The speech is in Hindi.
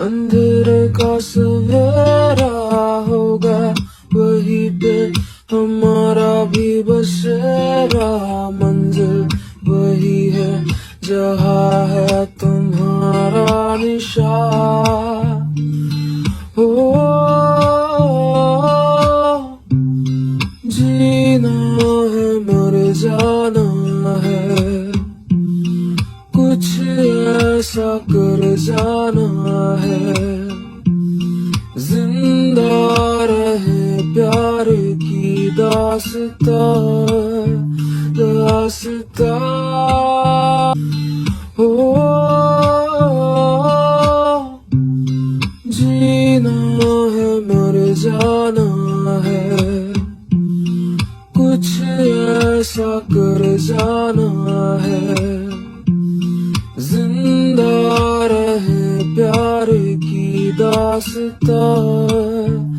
अंधेरे का सवेरा होगा, वहीं पे हमारा भी बसेरा। मंजिल वही है जहाँ है तुम्हारा निशान। हो जीना है मर जाना है, कुछ ऐसा कर जाना है। जिंदा रहे प्यार की दास्तां दास्तां। हो जीना है मर जाना है, कुछ ऐसा कर जाना है। जिंदा रहे प्यार की दास्तां।